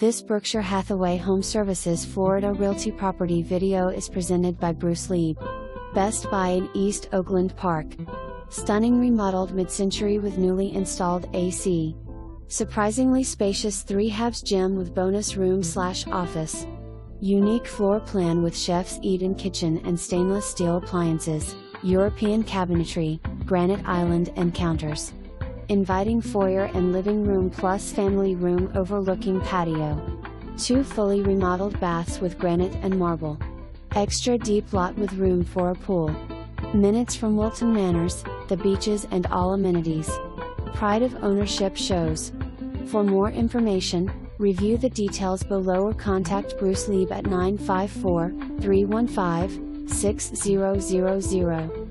This Berkshire Hathaway HomeServices Florida Realty property video is presented by Lieb. Best Buy in East Oakland Park. Stunning remodeled mid-century with newly installed AC. Surprisingly spacious 3-halves gym with bonus room/office. Unique floor plan with chef's eat-in kitchen and stainless steel appliances, European cabinetry, granite island and counters. Inviting foyer and living room plus family room overlooking patio. 2 fully remodeled baths with granite and marble. Extra deep lot with room for a pool. Minutes from Wilton Manors, the beaches and all amenities. Pride of ownership shows. For more information, review the details below or contact Lieb at 954-315-6000.